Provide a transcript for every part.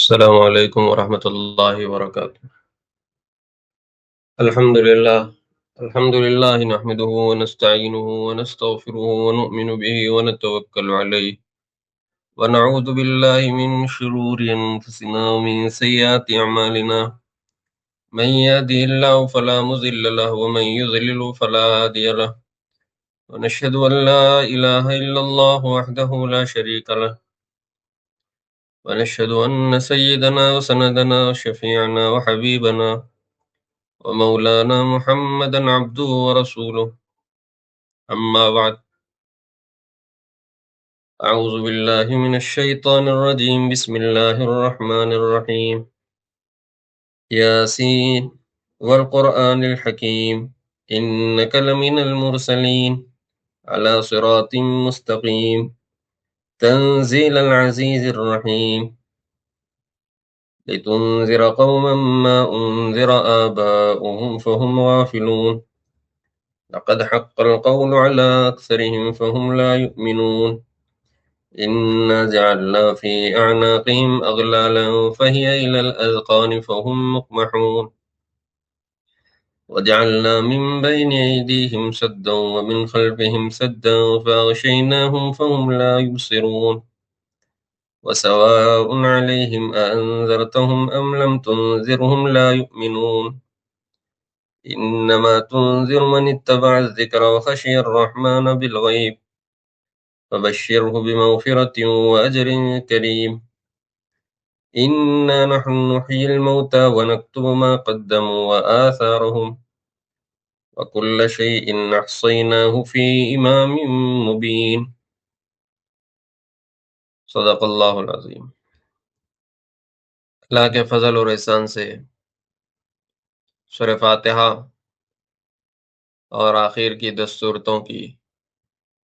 السلام علیکم ورحمۃ اللہ وبرکاتہ۔ الحمد للہ نحمده ونستعینه ونستغفره ونؤمن به ونتوکل علیہ ونعوذ باللہ من شرور انفسنا ومن سیئات اعمالنا من يهده الله فلا مضل له ومن يضلل فلا هادي له ونشهد ان لا اله الا الله وحده لا شريك له ونشهد ان سيدنا وسندنا وشفيعنا وحبيبنا ومولانا محمدا عبده ورسوله أما بعد أعوذ بالله من الشيطان الرجيم بسم الله الرحمن الرحيم ياسين والقرآن الحكيم إنك لمن المرسلين على صراط مستقيم تنزيل العزيز الرحيم لتنذر قوما ما أنذر آباؤهم فهم غافلون لقد حق القول على أكثرهم فهم لا يؤمنون إنا جعلنا في أعناقهم أغلالا فهي إلى الأذقان فهم مقمحون وجعلنا من بين أيديهم سدا ومن خلفهم سدا فأغشيناهم فهم لا يبصرون وسواء عليهم أأنذرتهم أم لم تنذرهم لا يؤمنون إنما تنذر من اتبع الذكر وخشي الرحمن بالغيب فبشره بمغفرة وأجر كريم إنا نحن نحيي الموتى ونكتب ما قدموا وآثارهم وكل شيء أحصيناه في إمام مبين صدق اللہ العظیم۔ اللہ کے فضل اور احسان سے سورہ فاتحہ اور آخر کی 10 سورتوں کی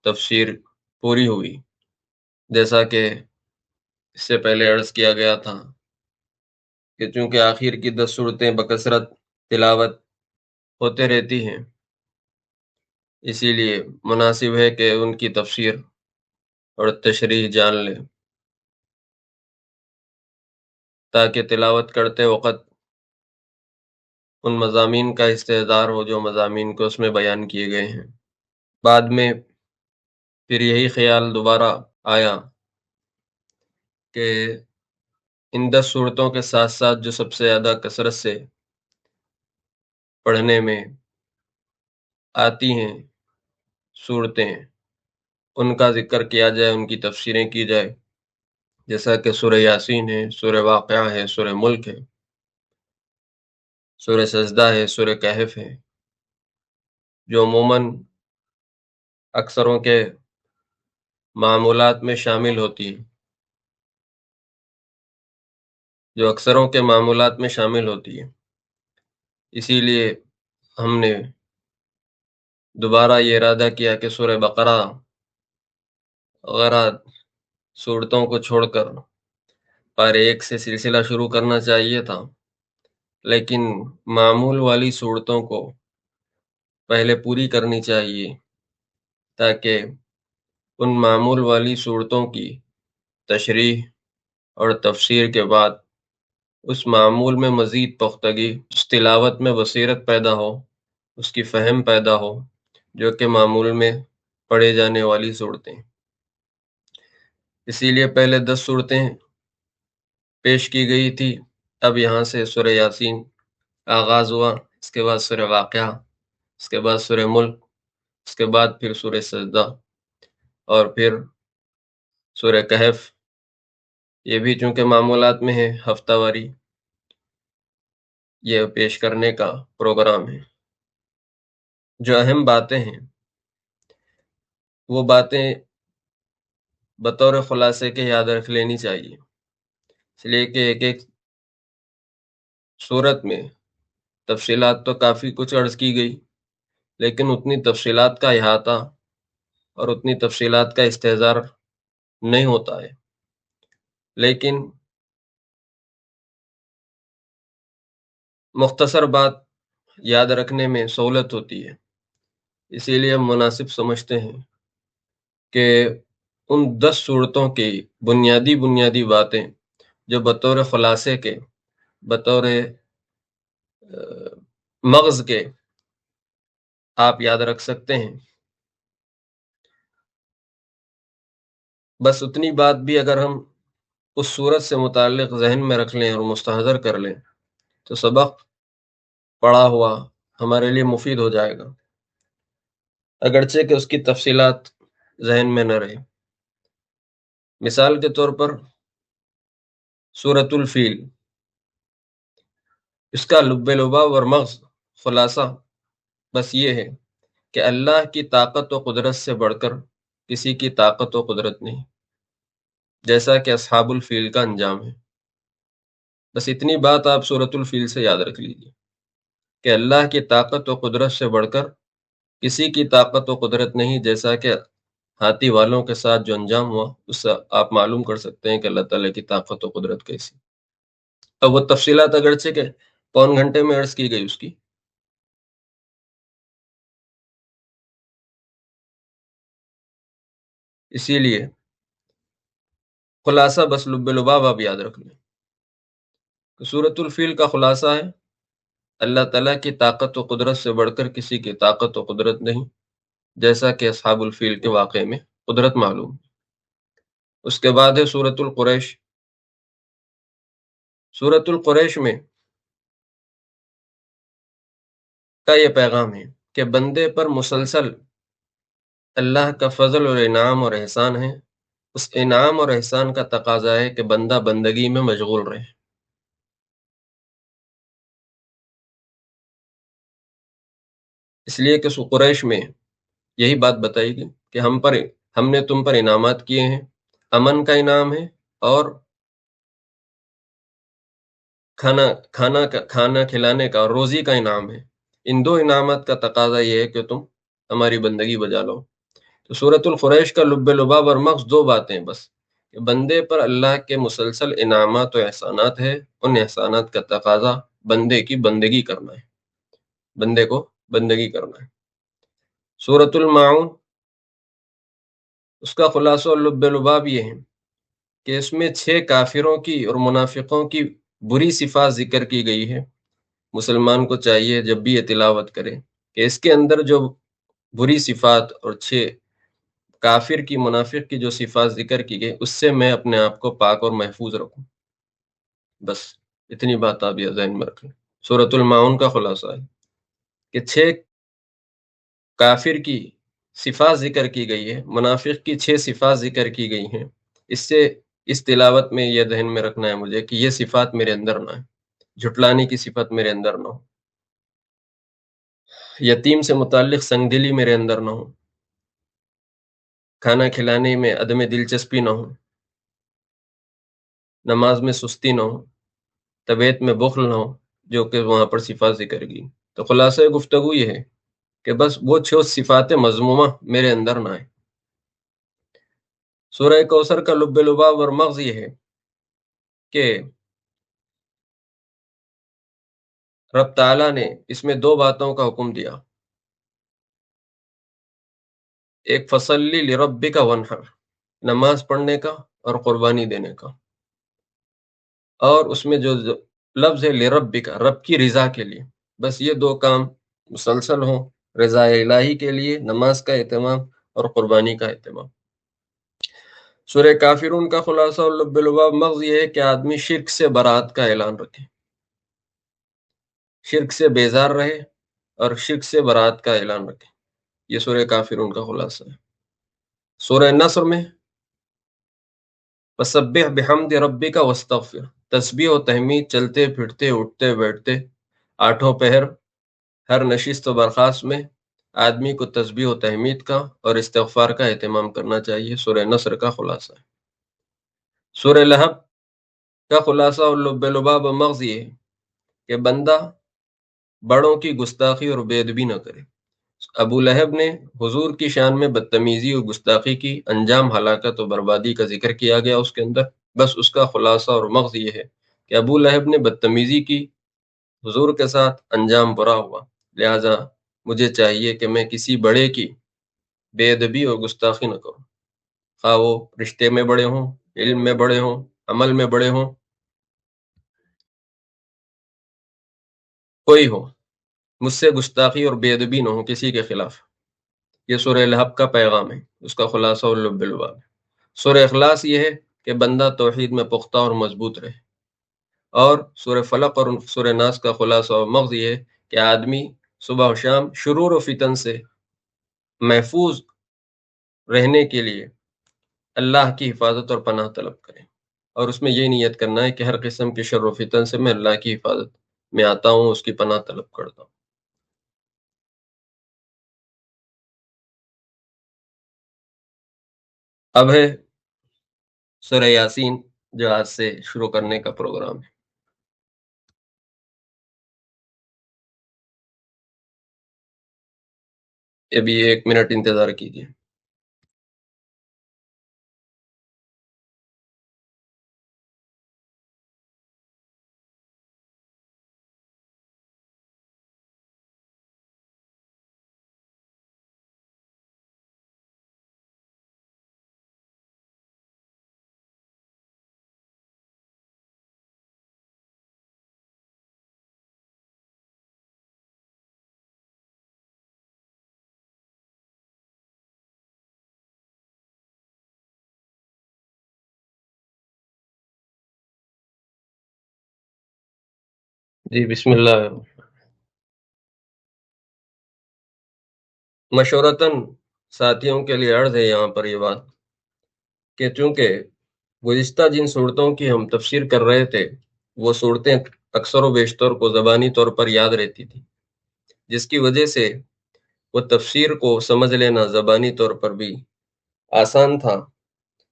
تفسیر پوری ہوئی۔ جیسا کہ اس سے پہلے عرض کیا گیا تھا کہ چونکہ آخر کی 10 سورتیں بکثرت تلاوت ہوتے رہتی ہیں، اسی لیے مناسب ہے کہ ان کی تفسیر اور تشریح جان لیں تاکہ تلاوت کرتے وقت ان مضامین کا استحضار ہو جو مضامین کو اس میں بیان کیے گئے ہیں۔ بعد میں پھر یہی خیال دوبارہ آیا کہ ان 10 صورتوں کے ساتھ ساتھ جو سب سے زیادہ کثرت سے پڑھنے میں آتی ہیں صورتیں، ان کا ذکر کیا جائے، ان کی تفسیریں کی جائے، جیسا کہ سورہ یاسین ہے، سورہ واقعہ ہے، سورہ ملک ہے، سورہ سجدہ ہے، سورہ کہف ہے، جو عموماً اکثروں کے معمولات میں شامل ہوتی ہیں، اسی لیے ہم نے دوبارہ یہ ارادہ کیا کہ سورہ بقرہ وغیرہ صورتوں کو چھوڑ کر پارے 1 سے سلسلہ شروع کرنا چاہیے تھا، لیکن معمول والی صورتوں کو پہلے پوری کرنی چاہیے تاکہ ان معمول والی صورتوں کی تشریح اور تفسیر کے بعد اس معمول میں مزید پختگی، اس تلاوت میں بصیرت پیدا ہو، اس کی فہم پیدا ہو جو کہ معمول میں پڑھے جانے والی صورتیں۔ اسی لیے پہلے 10 صورتیں پیش کی گئی تھی، اب یہاں سے سورہ یاسین آغاز ہوا، اس کے بعد سورہ واقعہ، اس کے بعد سورہ ملک، اس کے بعد پھر سورہ سجدہ اور پھر سورہ کہف۔ یہ بھی چونکہ معمولات میں ہے، ہفتہ واری یہ پیش کرنے کا پروگرام ہے۔ جو اہم باتیں ہیں وہ باتیں بطور خلاصے کے یاد رکھ لینی چاہیے، اس لیے کہ ایک ایک صورت میں تفصیلات تو کافی کچھ عرض کی گئی، لیکن اتنی تفصیلات کا احاطہ اور اتنی تفصیلات کا استحضار نہیں ہوتا ہے، لیکن مختصر بات یاد رکھنے میں سہولت ہوتی ہے، اسی لیے ہم مناسب سمجھتے ہیں کہ ان 10 صورتوں کی بنیادی باتیں جو بطور خلاصے کے، بطور مغز کے آپ یاد رکھ سکتے ہیں. بس اتنی بات بھی اگر ہم اس صورت سے متعلق ذہن میں رکھ لیں اور مستحضر کر لیں تو سبق پڑھا ہوا ہمارے لیے مفید ہو جائے گا، اگرچہ کہ اس کی تفصیلات ذہن میں نہ رہے. مثال کے طور پر سورۃ الفیل، اس کا لب لباب اور مغز خلاصہ بس یہ ہے کہ اللہ کی طاقت و قدرت سے بڑھ کر کسی کی طاقت و قدرت نہیں، جیسا کہ اصحاب الفیل کا انجام ہے. بس اتنی بات آپ سورۃ الفیل سے یاد رکھ لیجیے کہ اللہ کی طاقت و قدرت سے بڑھ کر کسی کی طاقت و قدرت نہیں، جیسا کہ ہاتھی والوں کے ساتھ جو انجام ہوا اس سے آپ معلوم کر سکتے ہیں کہ اللہ تعالیٰ کی طاقت و قدرت کیسی. اب وہ تفصیلات اگرچہ کہ پون گھنٹے میں عرض کی گئی اس کی، اسی لیے خلاصہ بس لب لباب آپ یاد رکھ لیں. سورۃ الفیل کا خلاصہ ہے اللہ تعالیٰ کی طاقت و قدرت سے بڑھ کر کسی کی طاقت و قدرت نہیں، جیسا کہ اصحاب الفیل کے واقعے میں قدرت معلوم. اس کے بعد ہے سورۃ القریش. سورۃ القریش میں کا یہ پیغام ہے کہ بندے پر مسلسل اللہ کا فضل اور انعام اور احسان ہے. اس انعام اور احسان کا تقاضا ہے کہ بندہ بندگی میں مشغول رہے. اس لیے کہ قریش میں یہی بات بتائی گئی کہ ہم نے تم پر انعامات کیے ہیں، امن کا انعام ہے اور کھانا کھلانے کا اور روزی کا انعام ہے. ان دو انعامات کا تقاضا یہ ہے کہ تم ہماری بندگی بجا لو. تو سورۃ القریش کا لب لباب اور مغز دو باتیں بس، کہ بندے پر اللہ کے مسلسل انعامات و احسانات ہے، ان احسانات کا تقاضا بندے کی بندگی کرنا ہے، بندے کو بندگی کرنا ہے. سورۃ الماعون، اس کا خلاصہ اور لب لباب یہ ہے کہ اس میں 6 کافروں کی اور منافقوں کی بری صفات ذکر کی گئی ہے. مسلمان کو چاہیے جب بھی یہ تلاوت کرے کہ اس کے اندر جو بری صفات اور 6 کافر کی منافق کی جو صفات ذکر کی گئی اس سے میں اپنے آپ کو پاک اور محفوظ رکھوں. بس اتنی بات آپ یہ ذہن میں رکھیں. سورۃ الماعون کا خلاصہ ہے کہ 6 کافر کی صفات ذکر کی گئی ہے، منافق کی 6 صفات ذکر کی گئی ہیں. اس سے اس تلاوت میں یہ ذہن میں رکھنا ہے مجھے کہ یہ صفات میرے اندر نہ ہے، جھٹلانے کی صفت میرے اندر نہ ہو، یتیم سے متعلق سنگ دلی میرے اندر نہ ہو، کھانا کھلانے میں عدم دلچسپی نہ ہو، نماز میں سستی نہ ہو، طبیعت میں بخل نہ ہو، جو کہ وہاں پر صفات ذکر کی. تو خلاصہ گفتگو یہ ہے کہ بس وہ 6 صفات مذمومہ میرے اندر نہ آئے. سورہ کوثر کا لب لباب اور مغز یہ ہے کہ رب تعالیٰ نے اس میں 2 باتوں کا حکم دیا، ایک فصلی لربک وانحر، نماز پڑھنے کا اور قربانی دینے کا، اور اس میں جو لفظ ہے لربک، رب کی رضا کے لیے. بس یہ 2 کام مسلسل ہوں، رضا الہی کے لیے نماز کا اہتمام اور قربانی کا اہتمام. سورہ کافرون کا خلاصہ اور لب لباب مغز یہ ہے کہ آدمی شرک سے برات کا اعلان رکھے، شرک سے بیزار رہے اور شرک سے برات کا اعلان رکھے. یہ سورہ کافرون کا خلاصہ ہے. سورہ نصر میں وَسَبِّحْ بِحَمْدِ رَبِّكَ وَاسْتَغْفِرْ، تسبیح و تحمید چلتے پھرتے اٹھتے بیٹھتے 8 پہر ہر نشست و برخاست میں آدمی کو تسبیح و تحمید کا اور استغفار کا اہتمام کرنا چاہیے. سورہ نصر کا خلاصہ ہے. سورہ لہب کا خلاصہ اور لب لباب و مغز یہ ہے کہ بندہ بڑوں کی گستاخی اور بے ادبی نہ کرے. ابو لہب نے حضور کی شان میں بدتمیزی اور گستاخی کی، انجام ہلاکت و بربادی کا ذکر کیا گیا اس کے اندر. بس اس کا خلاصہ اور مغز یہ ہے کہ ابو لہب نے بدتمیزی کی حضور کے ساتھ، انجام برا ہوا. لہذا مجھے چاہیے کہ میں کسی بڑے کی بے ادبی اور گستاخی نہ کروں، خواہ وہ رشتے میں بڑے ہوں، علم میں بڑے ہوں، عمل میں بڑے ہوں. کوئی ہو، مجھ سے گستاخی اور بے ادبی نہ ہو کسی کے خلاف۔ یہ سورہ لہب کا پیغام ہے، اس کا خلاصہ اور لب الباب ہے۔ سورہ اخلاص یہ ہے کہ بندہ توحید میں پختہ اور مضبوط رہے، اور سورہ فلق اور سورہ ناس کا خلاصہ و مغز یہ ہے کہ آدمی صبح و شام شرور و فتن سے محفوظ رہنے کے لیے اللہ کی حفاظت اور پناہ طلب کرے، اور اس میں یہ نیت کرنا ہے کہ ہر قسم کے شر و فتن سے میں اللہ کی حفاظت میں آتا ہوں، اس کی پناہ طلب کرتا ہوں۔ اب ہے سورہ یاسین، جو آج سے شروع کرنے کا پروگرام ہے۔ ابھی 1 منٹ انتظار کیجیے۔ جی بسم اللہ۔ مشورتاً ساتھیوں کے لیے عرض ہے یہاں پر یہ بات کہ چونکہ گزشتہ جن صورتوں کی ہم تفسیر کر رہے تھے وہ صورتیں اکثر و بیشتر کو زبانی طور پر یاد رہتی تھی، جس کی وجہ سے وہ تفسیر کو سمجھ لینا زبانی طور پر بھی آسان تھا۔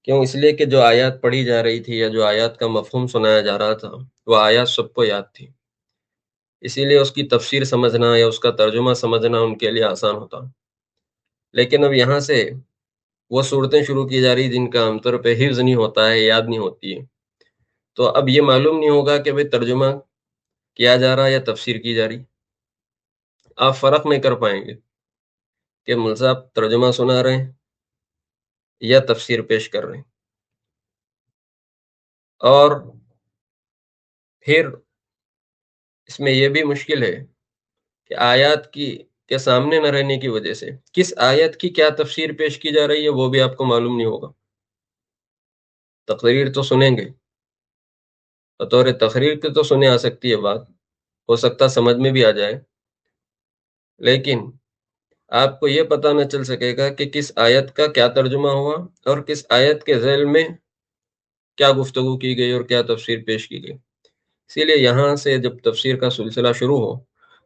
کیوں؟ اس لیے کہ جو آیات پڑھی جا رہی تھی یا جو آیات کا مفہوم سنایا جا رہا تھا وہ آیات سب کو یاد تھی، اسی لیے اس کی تفسیر سمجھنا یا اس کا ترجمہ سمجھنا ان کے لیے آسان ہوتا۔ لیکن اب یہاں سے وہ صورتیں شروع کی جا رہی جن کا عام طور پہ حفظ نہیں ہوتا ہے، یاد نہیں ہوتی ہے، تو اب یہ معلوم نہیں ہوگا کہ بھئی ترجمہ کیا جا رہا ہے یا تفسیر کی جا رہی۔ آپ فرق نہیں کر پائیں گے کہ مول صاحب ترجمہ سنا رہے ہیں یا تفسیر پیش کر رہے ہیں، اور پھر اس میں یہ بھی مشکل ہے کہ آیات کی کے سامنے نہ رہنے کی وجہ سے کس آیت کی کیا تفسیر پیش کی جا رہی ہے وہ بھی آپ کو معلوم نہیں ہوگا۔ تقریر تو سنیں گے، بطور تقریر کے تو سنے آ سکتی ہے بات، ہو سکتا سمجھ میں بھی آ جائے، لیکن آپ کو یہ پتہ نہ چل سکے گا کہ کس آیت کا کیا ترجمہ ہوا اور کس آیت کے ذیل میں کیا گفتگو کی گئی اور کیا تفسیر پیش کی گئی۔ اسی لیے یہاں سے جب تفسیر کا سلسلہ شروع ہو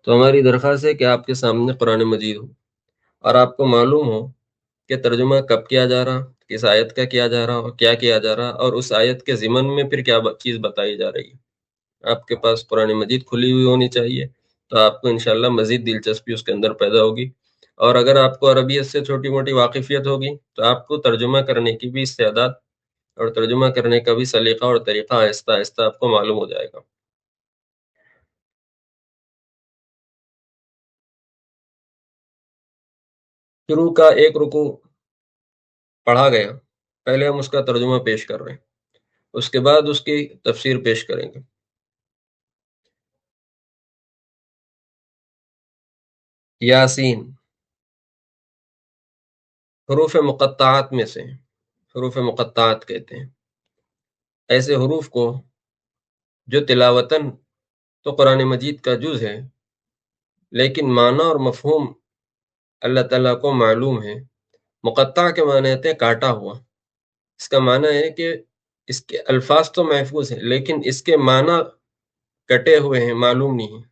تو ہماری درخواست ہے کہ آپ کے سامنے قرآن مجید ہو اور آپ کو معلوم ہو کہ ترجمہ کب کیا جا رہا، کس آیت کا کیا جا رہا اور کیا کیا جا رہا، اور اس آیت کے ضمن میں پھر کیا چیز بتائی جا رہی ہے۔ آپ کے پاس قرآن مجید کھلی ہوئی ہونی چاہیے، تو آپ کو انشاءاللہ مزید دلچسپی اس کے اندر پیدا ہوگی، اور اگر آپ کو عربیت سے چھوٹی موٹی واقفیت ہوگی تو آپ کو ترجمہ کرنے کی بھی استعداد اور ترجمہ کرنے کا بھی سلیقہ اور طریقہ آہستہ آہستہ آپ کو معلوم ہو جائے گا۔ شروع کا ایک رکوع پڑھا گیا، پہلے ہم اس کا ترجمہ پیش کر رہے ہیں، اس کے بعد اس کی تفسیر پیش کریں گے۔ یاسین حروف مقطعات میں سے ہیں، حروف مقطعات کہتے ہیں ایسے حروف کو جو تلاوتاً تو قرآن مجید کا جز ہے لیکن معنی اور مفہوم اللہ تعالیٰ کو معلوم ہے۔ مقطع کے معنی ہوتے ہیں کاٹا ہوا، اس کا معنی ہے کہ اس کے الفاظ تو محفوظ ہیں لیکن اس کے معنی کٹے ہوئے ہیں، معلوم نہیں ہیں،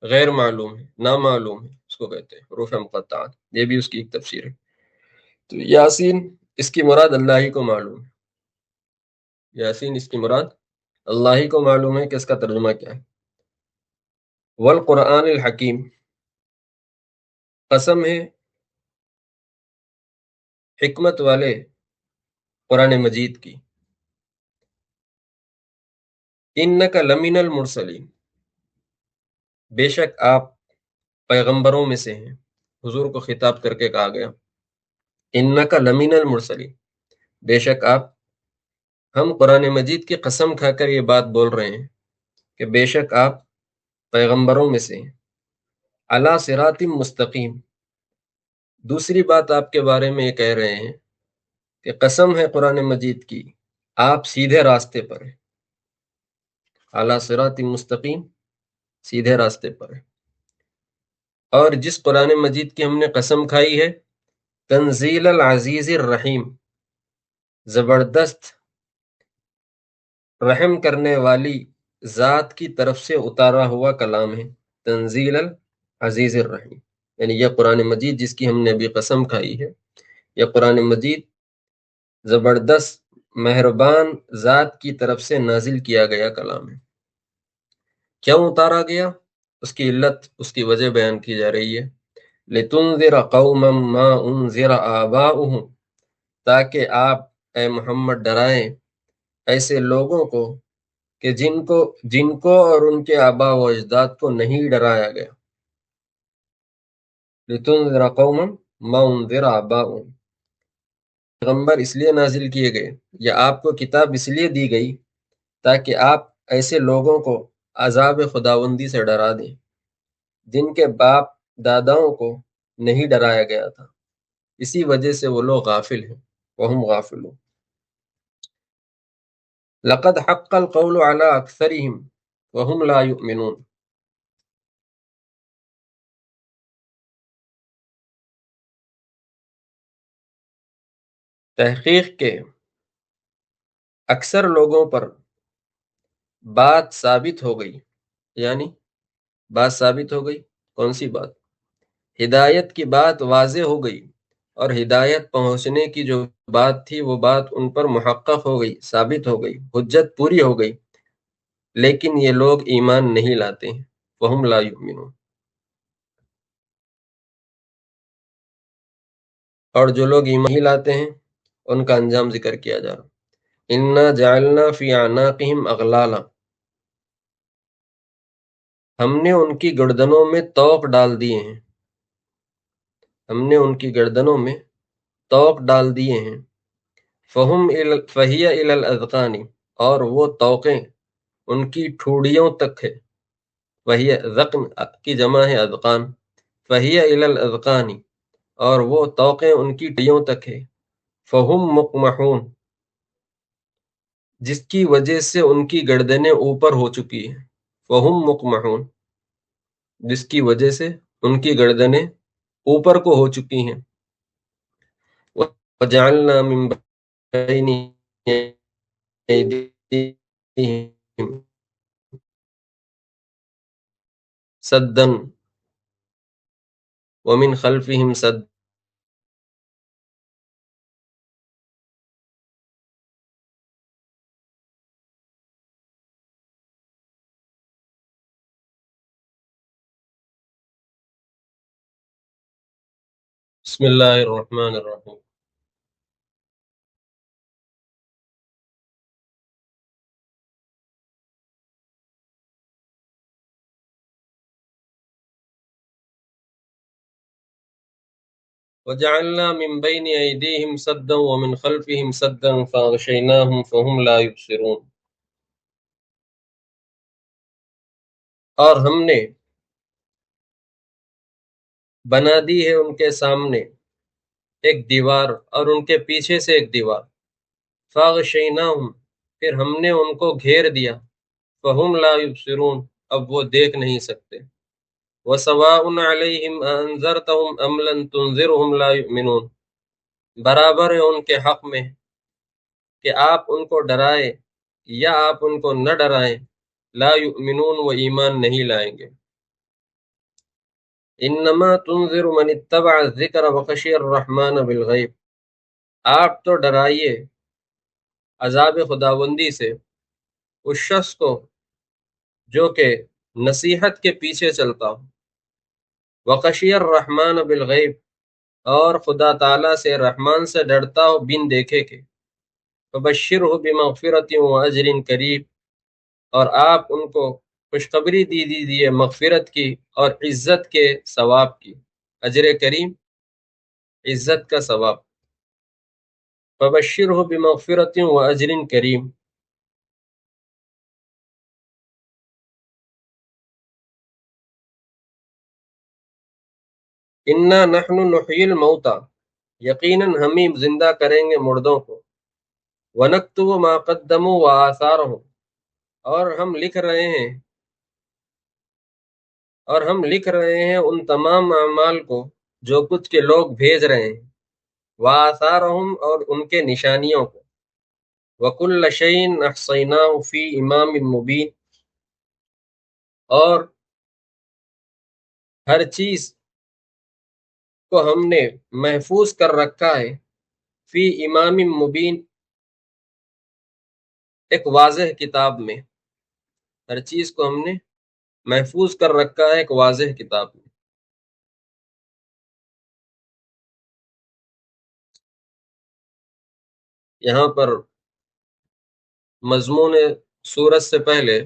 غیر معلوم ہے، نامعلوم ہے، اس کو کہتے ہیں حروف مقطعات۔ یہ بھی اس کی ایک تفسیر ہے۔ تو یاسین اس کی مراد اللہ ہی کو معلوم ہے، یاسین اس کی مراد اللہ ہی کو معلوم ہے کہ اس کا ترجمہ کیا ہے۔ والقرآن الحکیم، قسم ہے حکمت والے قرآن مجید کی۔ انک لمن المرسلین، بے شک آپ پیغمبروں میں سے ہیں، حضور کو خطاب کر کے کہا گیا انک لمن المرسلین، بے شک آپ، ہم قرآن مجید کی قسم کھا کر یہ بات بول رہے ہیں کہ بے شک آپ پیغمبروں میں سے ہیں۔ علی صراط مستقیم، دوسری بات آپ کے بارے میں یہ کہہ رہے ہیں کہ قسم ہے قرآن مجید کی آپ سیدھے راستے پر ہیں، علی صراط مستقیم، سیدھے راستے پر ہیں۔ اور جس قرآن مجید کی ہم نے قسم کھائی ہے، تنزیل العزیز الرحیم، زبردست رحم کرنے والی ذات کی طرف سے اتارا ہوا کلام ہے، تنزیل العزیز الرحیم، یعنی یہ قرآن مجید جس کی ہم نے ابھی قسم کھائی ہے، یہ قرآن مجید زبردست مہربان ذات کی طرف سے نازل کیا گیا کلام ہے۔ کیوں اتارا گیا؟ اس کی علت، اس کی وجہ بیان کی جا رہی ہے، لِتُنذِرَ قَوْمًا مَا أُنذِرَ آبَاؤُهُمْ، تاکہ آپ اے محمد ڈرائیں ایسے لوگوں کو کہ جن کو اور ان کے آباء و اجداد کو نہیں ڈرایا گیا۔ لِتُنذِرَ قَوْمًا مَا أُنذِرَ آبَاؤُهُمْ، پیغمبر اس لیے نازل کیے گئے یا آپ کو کتاب اس لیے دی گئی تاکہ آپ ایسے لوگوں کو عذاب خداوندی سے ڈرا دیں جن کے باپ داداؤں کو نہیں ڈرایا گیا تھا، اسی وجہ سے وہ لوگ غافل ہیں، وہم غافلون۔ لقد حق القول على اکثرهم وهم لا يؤمنون، تحقیق کے اکثر لوگوں پر بات ثابت ہو گئی، یعنی بات ثابت ہو گئی، کون سی بات؟ ہدایت کی بات واضح ہو گئی، اور ہدایت پہنچنے کی جو بات تھی وہ بات ان پر محقق ہو گئی، ثابت ہو گئی، حجت پوری ہو گئی، لیکن یہ لوگ ایمان نہیں لاتے ہیں، وہم لا یؤمنون۔ اور جو لوگ ایمان نہیں لاتے ہیں ان کا انجام ذکر کیا جا رہا، انا جعلنا فی اعناقہم اغلالا، ہم نے ان کی گردنوں میں طوق ڈال دیے ہیں، ہم نے ان کی گردنوں میں طوق ڈال دیے ہیں، فہی الی الاذقان، اور وہ طوقیں ان کی ٹھوڑیوں تک ہے، وہی ذقن کی جمع ہے اذقان، فہی الی الاذقان، اور وہ طوقیں ان کی ٹھوڑیوں تک ہے، فہم مقمحون، جس کی وجہ سے ان کی گردنیں اوپر ہو چکی ہیں، فہم مقمحون، جس کی وجہ سے ان کی گردنیں اوپر کو ہو چکی ہیں، وَجَعَلْنَا مِن بَيْنِ أَيْدِيهِمْ سَدًّا وَمِن خَلْفِهِمْ سَدًّا۔ بسم اللہ الرحمن الرحیم۔ وَجَعَلْنَا مِن بَيْنِ أَيْدِيهِمْ سَدًّا وَمِن خَلْفِهِمْ سَدًّا فَأَغْشَيْنَاهُمْ فَهُمْ لَا يُبْصِرُونَ، اور ہم نے بنا دی ہے ان کے سامنے ایک دیوار اور ان کے پیچھے سے ایک دیوار، فَأَغْشَيْنَاهُمْ، پھر ہم نے ان کو گھیر دیا، فَهُمْ لَا يُبْصِرُونَ، اب وہ دیکھ نہیں سکتے، وَسَوَاءٌ عَلَيْهِمْ أَأَنذَرْتَهُمْ أَمْ لَمْ تُنذِرْهُمْ لَا يُؤْمِنُونَ، برابر ہے ان کے حق میں کہ آپ ان کو ڈرائے یا آپ ان کو نہ ڈرائیں، لا یؤمنون، وہ ایمان نہیں لائیں گے۔ انما تنذر من اتبع الذکر وخشی الرحمن بالغیب، آپ تو ڈرائیے عذاب خداوندی سے اس شخص کو جو کہ نصیحت کے پیچھے چلتا ہو، وخشی الرحمن بالغیب، اور خدا تعالیٰ سے رحمان سے ڈرتا ہو بن دیکھے کے، فبشرہ بمغفرۃ واجر کریم، اور آپ ان کو خوشخبری دیجیے مغفرت کی اور عزت کے ثواب کی، اجر کریم، عزت کا ثواب، فبشرہ بمغفرۃ واجر کریم۔ انا نحن نحیی الموتا، یقیناً ہم ہی زندہ کریں گے مردوں کو، ونکتب ما قدموا وآثارهم، اور ہم لکھ رہے ہیں ان تمام اعمال کو جو کچھ کے لوگ بھیج رہے ہیں، وآثارهم، اور ان کے نشانیوں کو، وکل شیء احصیناہ فی امام مبین، اور ہر چیز کو ہم نے محفوظ کر رکھا ہے، فی امام مبین، ایک واضح کتاب میں، ہر چیز کو ہم نے محفوظ کر رکھا ہے ایک واضح کتاب میں۔ یہاں پر مضمون سورت سے پہلے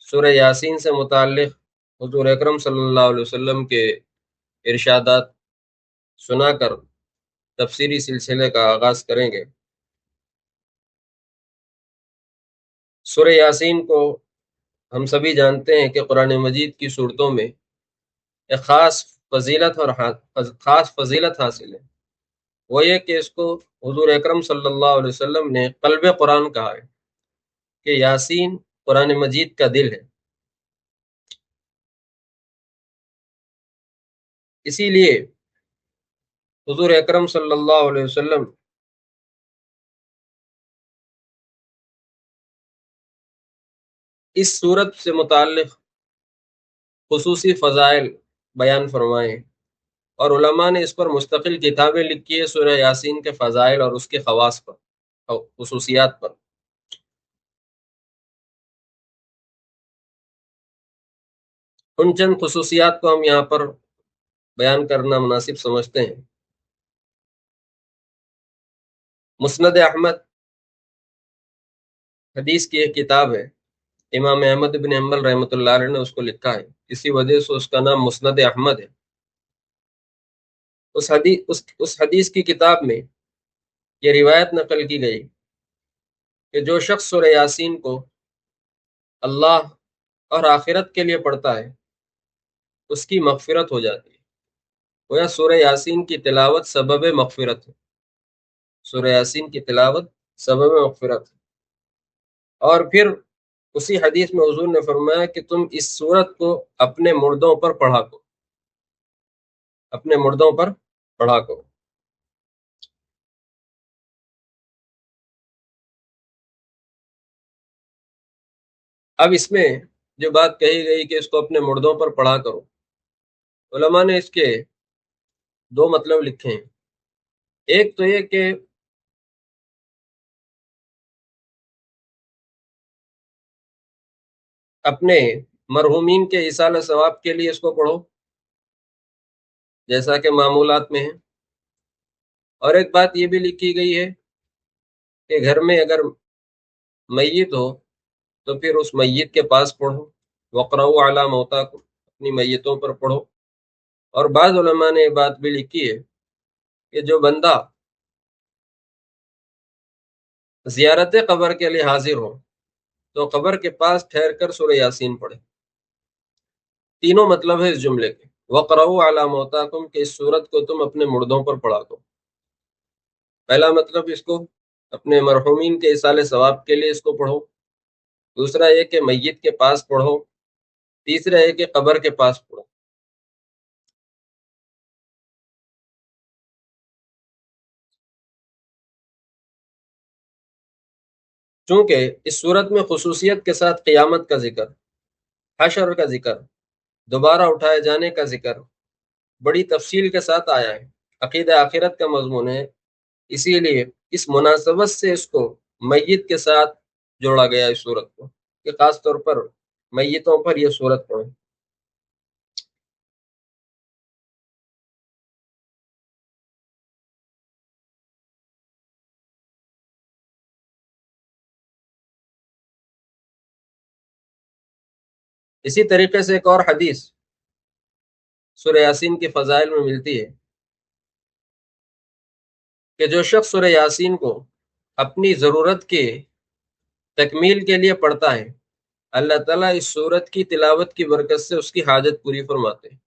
سورہ یاسین سے متعلق حضور اکرم صلی اللہ علیہ وسلم کے ارشادات سنا کر تفسیری سلسلے کا آغاز کریں گے۔ سورہ یاسین کو ہم سبھی جانتے ہیں کہ قرآن مجید کی صورتوں میں ایک خاص فضیلت حاصل ہے، وہ یہ کہ اس کو حضور اکرم صلی اللہ علیہ وسلم نے قلب قرآن کہا ہے، کہ یاسین قرآن مجید کا دل ہے۔ اسی لیے حضور اکرم صلی اللہ علیہ وسلم اس صورت سے متعلق خصوصی فضائل بیان فرمائے، اور علماء نے اس پر مستقل کتابیں لکھی ہے، سورہ یاسین کے فضائل اور اس کے خواص پر، خصوصیات پر۔ ان چند خصوصیات کو ہم یہاں پر بیان کرنا مناسب سمجھتے ہیں۔ مسند احمد حدیث کی ایک کتاب ہے، امام احمد بن حنبل رحمۃ اللہ علیہ نے اس کو لکھا ہے، اسی وجہ سے اس کا نام مسند احمد ہے۔ اس حدیث کی کتاب میں یہ روایت نقل کی گئی کہ جو شخص سورہ یاسین کو اللہ اور آخرت کے لیے پڑھتا ہے اس کی مغفرت ہو جاتی ہے۔ گویا سورہ یاسین کی تلاوت سبب مغفرت ہے، سورہ یاسین کی تلاوت سبب مغفرت ہے۔ اور پھر اسی حدیث میں حضور نے فرمایا کہ تم اس سورت کو اپنے مردوں پر پڑھا کرو، اپنے مردوں پر پڑھا کرو۔ اب اس میں جو بات کہی گئی کہ اس کو اپنے مردوں پر پڑھا کرو، علماء نے اس کے دو مطلب لکھے ہیں۔ ایک تو یہ کہ اپنے مرحومین کے ایصال ثواب کے لیے اس کو پڑھو، جیسا کہ معمولات میں ہے۔ اور ایک بات یہ بھی لکھی گئی ہے کہ گھر میں اگر میت ہو تو پھر اس میت کے پاس پڑھو، وقرؤ علی موتاکم، اپنی میتوں پر پڑھو۔ اور بعض علماء نے یہ بات بھی لکھی ہے کہ جو بندہ زیارت قبر کے لیے حاضر ہو تو قبر کے پاس ٹھہر کر سورہ یاسین پڑھے۔ تینوں مطلب ہے اس جملے کے، وقرؤ علی موتاکم، کہ اس سورت کو تم اپنے مردوں پر پڑھا دو۔ پہلا مطلب اس کو اپنے مرحومین کے ایصال ثواب کے لیے اس کو پڑھو، دوسرا یہ کہ میت کے پاس پڑھو، تیسرا یہ کہ قبر کے پاس پڑھو۔ چونکہ اس صورت میں خصوصیت کے ساتھ قیامت کا ذکر، حشر کا ذکر، دوبارہ اٹھائے جانے کا ذکر بڑی تفصیل کے ساتھ آیا ہے، عقیدہ آخرت کا مضمون ہے، اسی لیے اس مناسبت سے اس کو میت کے ساتھ جوڑا گیا اس صورت کو، کہ خاص طور پر میتوں پر یہ صورت پڑھیں۔ اسی طریقے سے ایک اور حدیث سورہ یاسین کی فضائل میں ملتی ہے کہ جو شخص سورہ یاسین کو اپنی ضرورت کے تکمیل کے لیے پڑھتا ہے، اللہ تعالیٰ اس سورت کی تلاوت کی برکت سے اس کی حاجت پوری فرماتے ہیں۔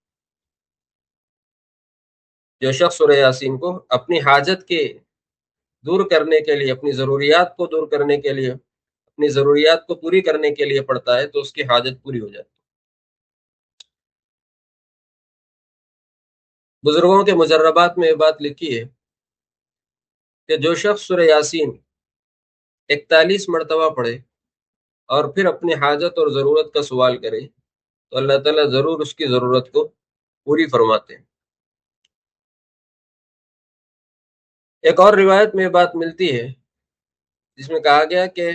جو شخص سورہ یاسین کو اپنی حاجت کے دور کرنے کے لیے، اپنی ضروریات کو دور کرنے کے لیے، اپنی ضروریات کو پوری کرنے کے لیے پڑھتا ہے تو اس کی حاجت پوری ہو جاتی ہے۔ بزرگوں کے مجربات میں یہ بات لکھی ہے کہ جو شخص سورہ یاسین 41 مرتبہ پڑھے اور پھر اپنی حاجت اور ضرورت کا سوال کرے تو اللہ تعالیٰ ضرور اس کی ضرورت کو پوری فرماتے ہیں۔ ایک اور روایت میں یہ بات ملتی ہے جس میں کہا گیا کہ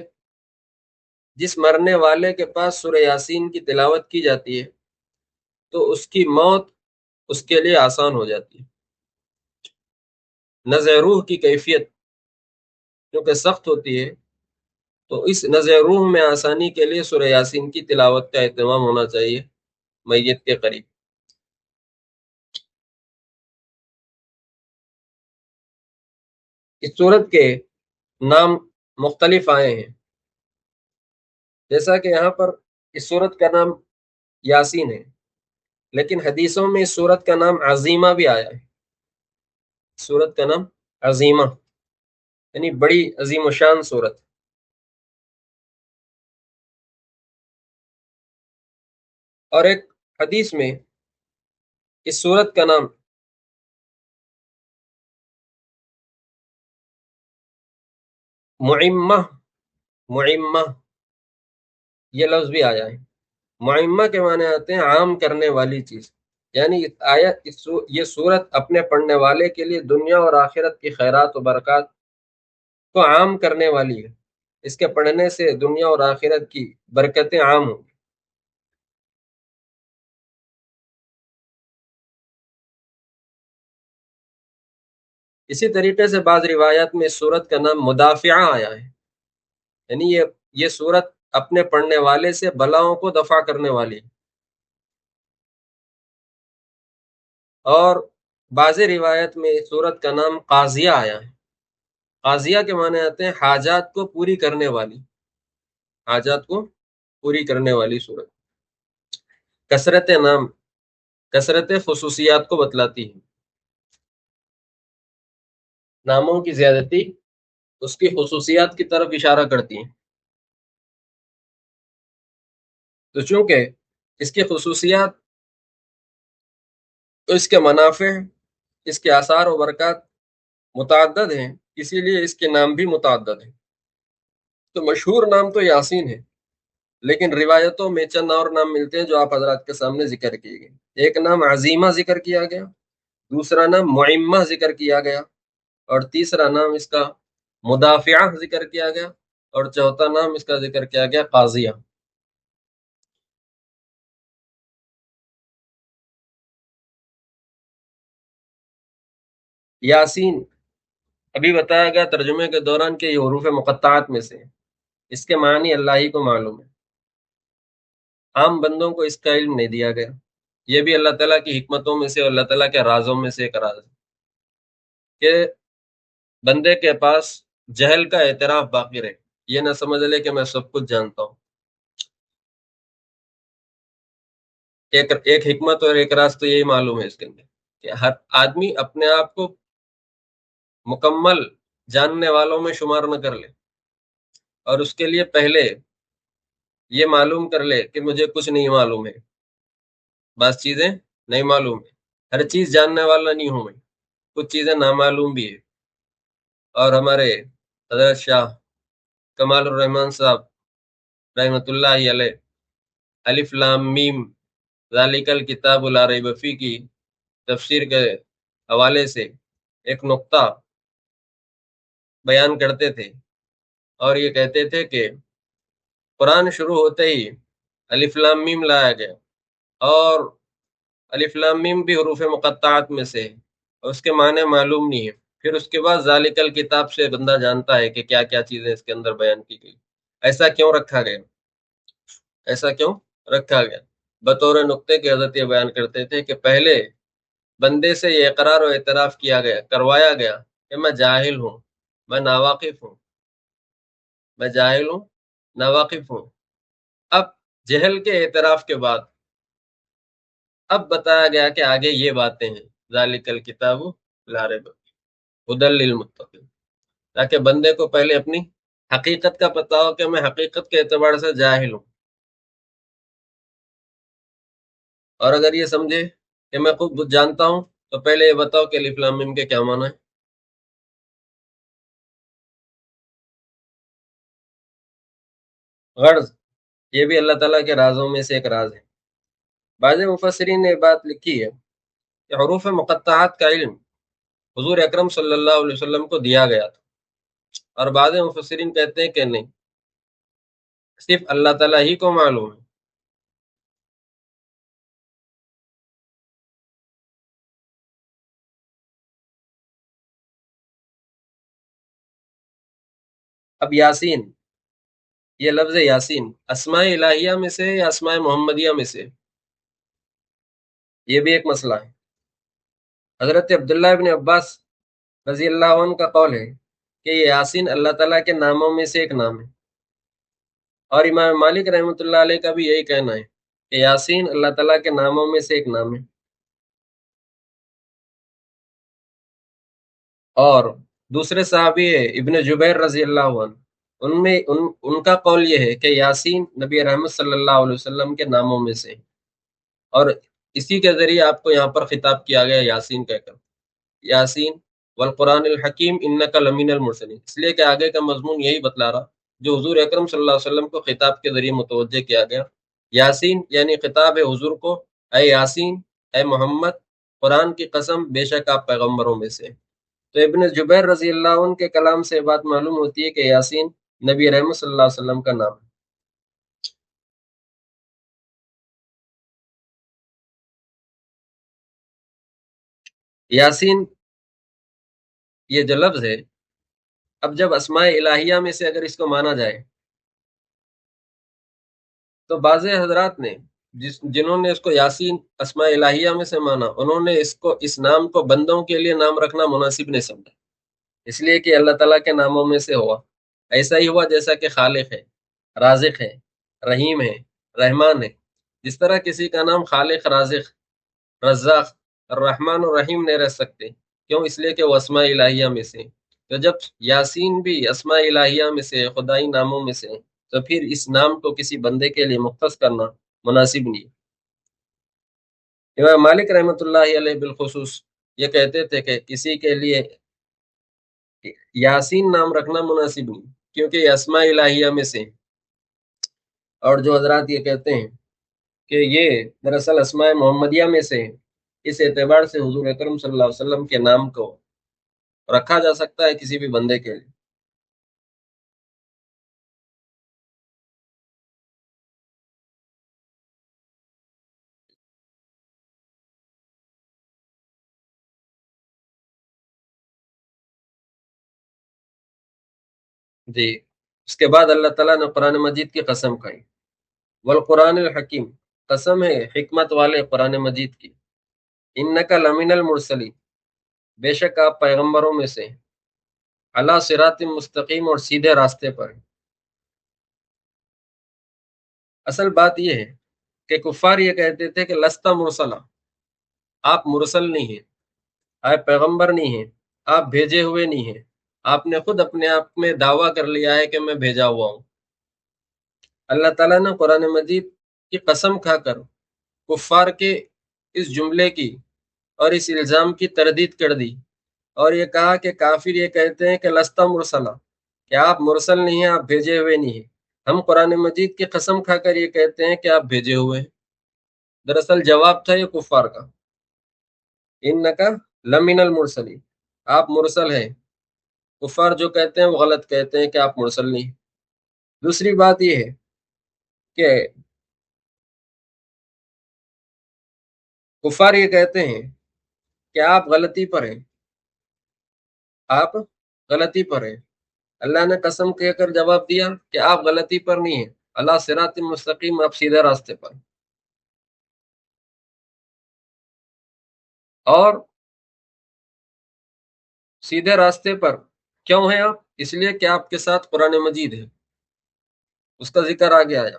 جس مرنے والے کے پاس سورہ یاسین کی تلاوت کی جاتی ہے تو اس کی موت اس کے لیے آسان ہو جاتی ہے۔ نزع روح کی کیفیت کیونکہ سخت ہوتی ہے، تو اس نزع روح میں آسانی کے لیے سورہ یاسین کی تلاوت کا اہتمام ہونا چاہیے میت کے قریب۔ اس سورت کے نام مختلف آئے ہیں، جیسا کہ یہاں پر اس سورت کا نام یاسین ہے، لیکن حدیثوں میں اس سورت کا نام عظیمہ بھی آیا ہے۔ سورت کا نام عظیمہ یعنی بڑی عظیم و شان سورت۔ اور ایک حدیث میں اس سورت کا نام معمہ معمہ یہ لفظ بھی آیا ہے۔ معمہ کے معنی آتے ہیں عام کرنے والی چیز، یعنی یہ سورت اپنے پڑھنے والے کے لیے دنیا اور آخرت کی خیرات و برکات کو عام کرنے والی ہے۔ اس کے پڑھنے سے دنیا اور آخرت کی برکتیں عام ہوں۔ اسی طریقے سے بعض روایات میں اس سورت کا نام مدافعہ آیا ہے، یعنی یہ سورت اپنے پڑھنے والے سے بلاؤں کو دفع کرنے والی ہے۔ اور بعض روایت میں اس سورت کا نام قاضیہ آیا ہے۔ قاضیہ کے معنی آتے ہیں حاجات کو پوری کرنے والی، حاجات کو پوری کرنے والی سورت۔ کثرت نام کثرت خصوصیات کو بتلاتی ہے، ناموں کی زیادتی اس کی خصوصیات کی طرف اشارہ کرتی ہیں۔ تو چونکہ اس کی خصوصیات، اس کے منافع، اس کے آثار و برکات متعدد ہیں، اسی لیے اس کے نام بھی متعدد ہیں۔ تو مشہور نام تو یاسین ہے، لیکن روایتوں میں چند اور نام ملتے ہیں جو آپ حضرات کے سامنے ذکر کیے گئے۔ ایک نام عظیمہ ذکر کیا گیا، دوسرا نام معمہ ذکر کیا گیا، اور تیسرا نام اس کا مدافعہ ذکر کیا گیا، اور چوتھا نام اس کا ذکر کیا گیا قاضیہ۔ یاسین ابھی بتایا گیا ترجمے کے دوران کہ یہ حروف مقطعات میں سے ہے، اس کے معنی اللہ ہی کو معلوم ہے، عام بندوں کو اس کا علم نہیں دیا گیا۔ یہ بھی اللہ تعالیٰ کی حکمتوں میں سے اور اللہ تعالیٰ کے رازوں میں سے ایک راز ہے کہ بندے کے پاس جہل کا اعتراف باقی رہے، یہ نہ سمجھ لے کہ میں سب کچھ جانتا ہوں۔ ایک حکمت اور ایک راز تو یہی معلوم ہے اس کے اندر کہ ہر آدمی اپنے آپ کو مکمل جاننے والوں میں شمار نہ کر لے، اور اس کے لیے پہلے یہ معلوم کر لے کہ مجھے کچھ نہیں معلوم ہے، بعض چیزیں نہیں معلوم ہے، ہر چیز جاننے والا نہیں ہوں میں، کچھ چیزیں نامعلوم بھی ہے۔ اور ہمارے حضرت شاہ کمال الرحمن صاحب رحمۃ اللہ علیہ الف لام میم ذالک الکتاب لا ریب فیہ کی تفسیر کے حوالے سے ایک نقطہ بیان کرتے تھے، اور یہ کہتے تھے کہ قرآن شروع ہوتے ہی الف لام میم لایا گیا، اور الف لام میم بھی حروف مقطعات میں سے ہے، اور اس کے معنی معلوم نہیں ہے۔ پھر اس کے بعد ذالک الکتاب سے بندہ جانتا ہے کہ کیا کیا چیزیں اس کے اندر بیان کی گئی۔ ایسا کیوں رکھا گیا؟ ایسا کیوں رکھا گیا؟ بطور نقطے کے حضرت یہ بیان کرتے تھے کہ پہلے بندے سے یہ اقرار و اعتراف کیا گیا، کروایا گیا کہ میں جاہل ہوں، میں ناواقف ہوں، میں جاہل ہوں، ناواقف ہوں۔ اب جہل کے اعتراف کے بعد اب بتایا گیا کہ آگے یہ باتیں ہیں، ذالک الکتاب لا ریب فیہ ھدی للمتقین، تاکہ بندے کو پہلے اپنی حقیقت کا پتہ ہو کہ میں حقیقت کے اعتبار سے جاہل ہوں، اور اگر یہ سمجھے کہ میں خود جانتا ہوں تو پہلے یہ بتاؤ کہ الف لام میم کے کیا معنی ہے۔ غرض یہ بھی اللہ تعالیٰ کے رازوں میں سے ایک راز ہے۔ بعض مفسرین نے یہ بات لکھی ہے کہ حروف مقطعات کا علم حضور اکرم صلی اللہ علیہ وسلم کو دیا گیا تھا، اور بعض مفسرین کہتے ہیں کہ نہیں، صرف اللہ تعالیٰ ہی کو معلوم ہے۔ اب یاسین، یہ لفظ یاسین اسماء الہیہ میں سے یا اسماء محمدیہ میں سے، یہ بھی ایک مسئلہ ہے۔ حضرت عبداللہ ابن عباس رضی اللہ عنہ کا قول ہے کہ یہ یاسین اللہ تعالیٰ کے ناموں میں سے ایک نام ہے، اور امام مالک رحمۃ اللہ علیہ کا بھی یہی کہنا ہے کہ یاسین اللہ تعالیٰ کے ناموں میں سے ایک نام ہے۔ اور دوسرے صحابی ہے ابن جبیر رضی اللہ عنہ، ان کا قول یہ ہے کہ یاسین نبی رحمت صلی اللہ علیہ وسلم کے ناموں میں سے ہے، اور اسی کے ذریعے آپ کو یہاں پر خطاب کیا گیا یاسین کہہ کر، یاسین والقرآن الحکیم انک لمین المرسلین، اس لیے کہ آگے کا مضمون یہی بتلا رہا جو حضور اکرم صلی اللہ علیہ وسلم کو خطاب کے ذریعے متوجہ کیا گیا۔ یاسین یعنی خطاب ہے حضور کو، اے یاسین، اے محمد، قرآن کی قسم بے شک آپ پیغمبروں میں سے۔ تو ابن جبیر رضی اللہ عنہ کے کلام سے بات معلوم ہوتی ہے کہ یاسین نبی رحمت صلی اللہ علیہ وسلم کا نام ہے۔ یاسین یہ جو لفظ ہے، اب جب اسماء الہیہ میں سے اگر اس کو مانا جائے تو بعض حضرات نے جنہوں نے اس کو یاسین اسماء الہیہ میں سے مانا، انہوں نے اس نام کو بندوں کے لیے نام رکھنا مناسب نہیں سمجھا، اس لیے کہ اللہ تعالیٰ کے ناموں میں سے ہوا، ایسا ہی ہوا جیسا کہ خالق ہے، رازق ہے، رحیم ہے، رحمان ہے۔ جس طرح کسی کا نام خالق، رازق، رزاق، الرحمن الرحیم نہیں رہ سکتے، کیوں؟ اس لیے کہ وہ اسماء الہیہ میں سے۔ تو جب یاسین بھی اسماء الہیہ میں سے، خدائی ناموں میں سے، تو پھر اس نام کو کسی بندے کے لیے مختص کرنا مناسب نہیں۔ امام مالک رحمۃ اللہ علیہ بالخصوص یہ کہتے تھے کہ کسی کے لیے یاسین نام رکھنا مناسب نہیں، کیونکہ یہ اسماء الہیہ میں سے۔ اور جو حضرات یہ کہتے ہیں کہ یہ دراصل اسماء محمدیہ میں سے، اس اعتبار سے حضور اکرم صلی اللہ علیہ وسلم کے نام کو رکھا جا سکتا ہے کسی بھی بندے کے لیے۔ جی، اس کے بعد اللہ تعالیٰ نے قرآن مجید کی قسم کھائی، والقرآن الحکیم، قسم ہے حکمت والے قرآن مجید کی، انک لمن المرسلین، بے شک آپ پیغمبروں میں سے، علی صراط مستقیم، اور سیدھے راستے پر ہیں۔ اصل بات یہ ہے کہ کفار یہ کہتے تھے کہ لستا مرسلا، آپ مرسل نہیں ہیں، آپ پیغمبر نہیں ہیں، آپ بھیجے ہوئے نہیں ہیں، آپ نے خود اپنے آپ میں دعویٰ کر لیا ہے کہ میں بھیجا ہوا ہوں۔ اللہ تعالیٰ نے قرآن مجید کی قسم کھا کر کفار کے اس جملے کی اور اس الزام کی تردید کر دی، اور یہ کہا کہ کافر یہ کہتے ہیں کہ لستا مرسلا، کہ آپ مرسل نہیں ہیں، آپ بھیجے ہوئے نہیں ہیں، ہم قرآن مجید کی قسم کھا کر یہ کہتے ہیں کہ آپ بھیجے ہوئے ہیں۔ دراصل جواب تھا یہ کفار کا، انکا لمن المرسلین، آپ مرسل ہیں۔ کفار جو کہتے ہیں وہ غلط کہتے ہیں کہ آپ مرسل نہیں۔ دوسری بات یہ ہے کہ کفار یہ کہتے ہیں کہ آپ غلطی پر ہیں، آپ غلطی پر ہیں۔ اللہ نے قسم کہہ کر جواب دیا کہ آپ غلطی پر نہیں ہیں، اللہ صراط مستقیم، آپ سیدھے راستے پر۔ اور سیدھے راستے پر کیوں ہیں آپ؟ اس لیے کہ آپ کے ساتھ قرآن مجید ہے، اس کا ذکر آگے آیا۔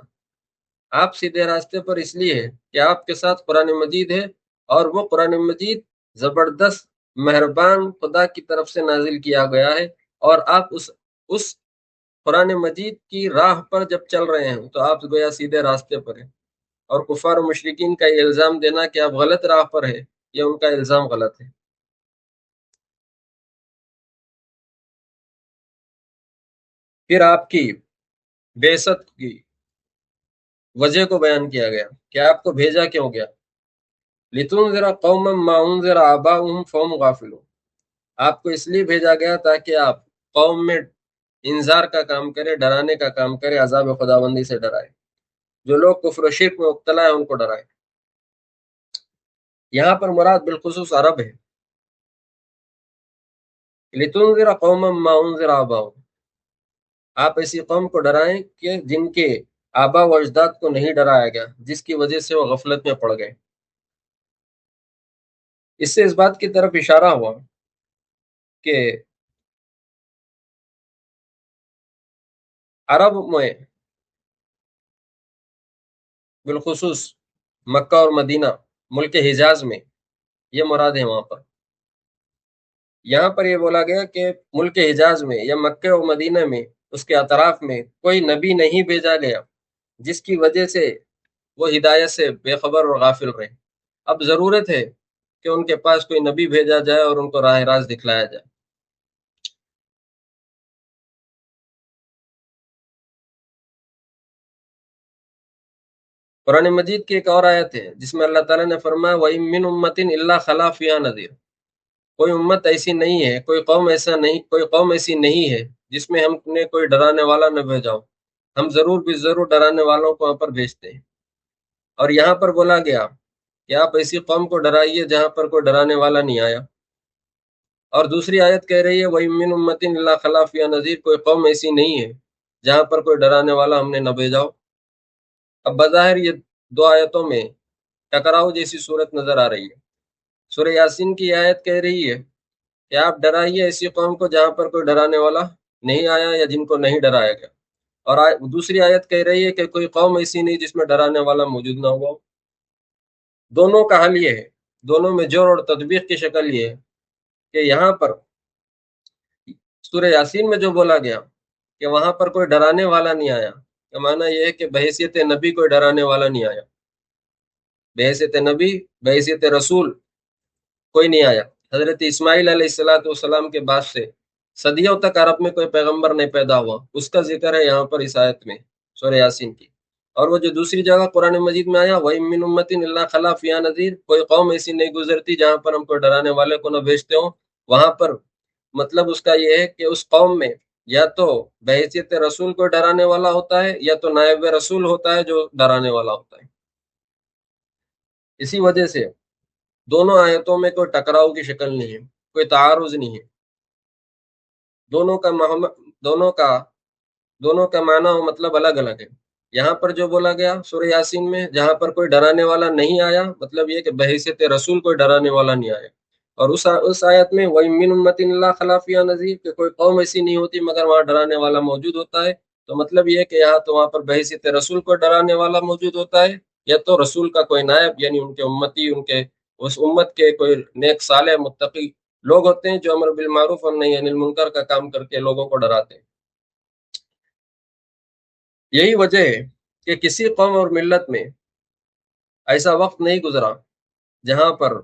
آپ سیدھے راستے پر اس لیے ہے کہ آپ کے ساتھ قرآن مجید ہے، اور وہ قرآن مجید زبردست مہربان خدا کی طرف سے نازل کیا گیا ہے، اور آپ اس قرآن مجید کی راہ پر جب چل رہے ہیں تو آپ گویا سیدھے راستے پر ہیں، اور کفار و مشرکین کا یہ الزام دینا کہ آپ غلط راہ پر ہے، یہ ان کا الزام غلط ہے۔ پھر آپ کی بعثت کی وجہ کو بیان کیا گیا کہ آپ کو بھیجا کیوں گیا۔ لِتُنذِرَ قَوْمًا مَّا أُنذِرَ آبَاؤُهُمْ فَهُمْ غَافِلُونَ، آپ کو اس لیے بھیجا گیا تاکہ آپ قوم میں انذار کا کام کرے، ڈرانے کا کام کرے، عذاب خداوندی سے ڈرائے، جو لوگ کفر و شرک میں مبتلا ہے ان کو ڈرائے۔ یہاں پر مراد بالخصوص عرب ہے۔ لِتُنذِرَ قَوْمًا مَّا أُنذِرَ آبَاؤُهُمْ، آپ ایسی قوم کو ڈرائیں کہ جن کے آبا و اجداد کو نہیں ڈرایا گیا، جس کی وجہ سے وہ غفلت میں پڑ گئے۔ اس سے اس بات کی طرف اشارہ ہوا کہ عرب میں بالخصوص مکہ اور مدینہ، ملک حجاز میں، یہ مراد ہے وہاں پر۔ یہاں پر یہ بولا گیا کہ ملک حجاز میں یا مکہ و مدینہ میں، اس کے اطراف میں کوئی نبی نہیں بھیجا گیا جس کی وجہ سے وہ ہدایت سے بے خبر اور غافل رہے۔ اب ضرورت ہے کہ ان کے پاس کوئی نبی بھیجا جائے اور ان کو راہ راست دکھلایا جائے۔ قرآن مجید کی ایک اور آیت ہے جس میں اللہ تعالیٰ نے فرمایا وَإِن مِّنْ أُمَّةٍ إِلَّا خَلَا فِيهَا نَذِيرٌ، کوئی امت ایسی نہیں ہے، کوئی قوم ایسی نہیں ہے جس میں ہم نے کوئی ڈرانے والا نہ بھیجا ہو، ہم ضرور بھی ضرور ڈرانے والوں کو وہاں پر بھیجتے ہیں۔ اور یہاں پر بولا گیا کہ آپ ایسی قوم کو ڈرائیے جہاں پر کوئی ڈرانے والا نہیں آیا۔ اور دوسری آیت کہہ رہی ہے وَإِن مِّنْ أُمَّةٍ إِلَّا خَلَا فِيهَا نَذِيرٌ، کوئی قوم ایسی نہیں ہے جہاں پر کوئی ڈرانے والا ہم نے نہ بھیجا ہو۔ اب بظاہر یہ دو آیتوں میں ٹکراؤ جیسی صورت نظر آ رہی ہے۔ سورہ یاسین کی آیت کہہ رہی ہے کہ آپ ڈرائیے ایسی قوم کو جہاں پر کوئی ڈرانے والا نہیں آیا یا جن کو نہیں ڈرایا گیا، اور دوسری آیت کہہ رہی ہے کہ کوئی قوم ایسی نہیں جس میں ڈرانے والا موجود نہ ہوا ہو۔ دونوں کا حل یہ ہے، دونوں میں جوڑ اور تطبیق کی شکل یہ ہے کہ یہاں پر سورہ یاسین میں جو بولا گیا کہ وہاں پر کوئی ڈرانے والا نہیں آیا، کا معنی یہ ہے کہ بحیثیت نبی کوئی ڈرانے والا نہیں آیا، بحیثیت نبی، بحیثیت رسول کوئی نہیں آیا۔ حضرت اسماعیل علیہ السلام کے بعد سے صدیوں تک عرب میں کوئی پیغمبر نہیں پیدا ہوا، اس کا ذکر ہے یہاں پر اس آیت میں سورہ یاسین کی۔ اور وہ جو دوسری جگہ قرآن مجید میں آیا وَإِن مِّنْ أُمَّةٍ إِلَّا خَلَا فِيهَا نَذِيرٌ، کوئی قوم ایسی نہیں گزرتی جہاں پر ہم کوئی ڈرانے والے کو نہ بھیجتے ہوں، وہاں پر مطلب اس کا یہ ہے کہ اس قوم میں یا تو بحیثیت رسول کو ڈرانے والا ہوتا ہے یا تو نائب رسول ہوتا ہے جو ڈرانے والا ہوتا ہے۔ اسی وجہ سے دونوں آیتوں میں کوئی ٹکراؤ کی شکل نہیں ہے، کوئی تعارض نہیں ہے، دونوں کا دونوں کا معنی و مطلب الگ الگ ہے۔ یہاں پر جو بولا گیا سورہ یاسین میں جہاں پر کوئی ڈرانے والا نہیں آیا، مطلب یہ کہ بحیثیت رسول کوئی ڈرانے والا نہیں آیا۔ اور اس آیت میں وَإِن مِّنْ أُمَّةٍ إِلَّا خَلَا فِيهَا نَذِيرٌ، کہ کوئی قوم ایسی نہیں ہوتی مگر وہاں ڈرانے والا موجود ہوتا ہے، تو مطلب یہ کہ یہاں تو وہاں پر بحیثیت رسول کو ڈرانے والا موجود ہوتا ہے، یا تو رسول کا کوئی نائب یعنی ان کے امتی، ان کے اس امت کے کوئی نیک صالح متقی لوگ ہوتے ہیں جو امر بالمعروف اور نہی عن المنکر کا کام کر کے لوگوں کو ڈراتے ہیں۔ یہی وجہ ہے کہ کسی قوم اور ملت میں ایسا وقت نہیں گزرا جہاں پر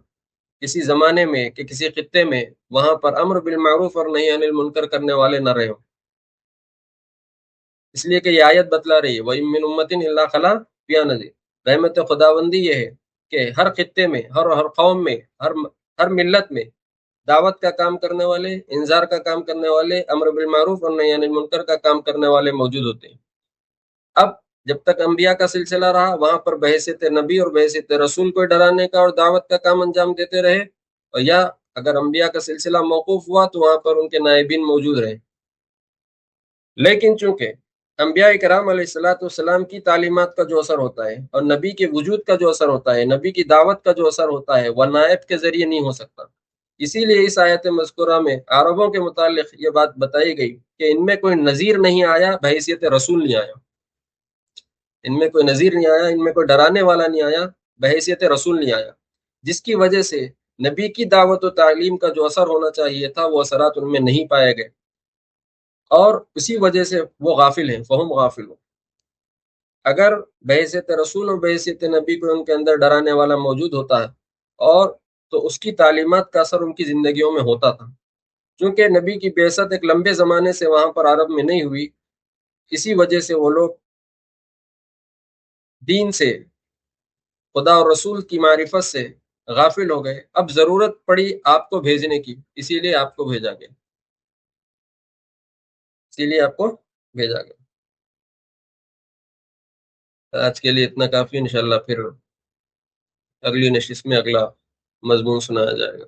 کسی زمانے میں کہ کسی خطے میں وہاں پر امر بالمعروف اور نہی عن المنکر کرنے والے نہ رہے ہوں، اس لیے کہ یہ آیت بتلا رہی ہے وَإِن مِّنْ أُمَّةٍ إِلَّا خَلَا فِيهَا نَذِيرٌ۔ رحمت خداوندی یہ ہے کہ ہر خطے میں، ہر قوم میں، ہر ملت میں دعوت کا کام کرنے والے، انذار کا کام کرنے والے، امر بالمعروف اور نہی عن المنکر کا کام کرنے والے موجود ہوتے ہیں۔ اب جب تک انبیاء کا سلسلہ رہا وہاں پر بحیثیت نبی اور بحیثیت رسول کو ڈرانے کا اور دعوت کا کام انجام دیتے رہے، اور یا اگر انبیاء کا سلسلہ موقوف ہوا تو وہاں پر ان کے نائبین موجود رہے۔ لیکن چونکہ انبیاء کرام علیہ السلام کی تعلیمات کا جو اثر ہوتا ہے اور نبی کے وجود کا جو اثر ہوتا ہے، نبی کی دعوت کا جو اثر ہوتا ہے، وہ نائب کے ذریعے نہیں ہو سکتا۔ اسی لیے اس آیت مذکورہ میں عربوں کے متعلق یہ بات بتائی گئی کہ ان میں کوئی نذیر نہیں آیا، بحیثیت رسول نہیں آیا، ان میں کوئی نذیر نہیں آیا، ان میں کوئی ڈرانے والا نہیں آیا، بحیثیت رسول نہیں آیا، جس کی وجہ سے نبی کی دعوت و تعلیم کا جو اثر ہونا چاہیے تھا وہ اثرات ان میں نہیں پائے گئے، اور اسی وجہ سے وہ غافل ہیں، فہم غافل ہوں۔ اگر بحیثیت رسول اور بحیثیت نبی کو ان کے اندر ڈرانے والا موجود ہوتا ہے اور تو اس کی تعلیمات کا اثر ان کی زندگیوں میں ہوتا تھا۔ چونکہ نبی کی بعثت ایک لمبے زمانے سے وہاں پر عرب میں نہیں ہوئی، اسی وجہ سے وہ لوگ دین سے، خدا اور رسول کی معرفت سے غافل ہو گئے۔ اب ضرورت پڑی آپ کو بھیجنے کی، اسی لیے آپ کو بھیجا گیا، اسی لیے آپ کو بھیجا گیا۔ آج کے لیے اتنا کافی، انشاءاللہ پھر اگلی نشست میں اگلا مضمون سنایا جائے گا۔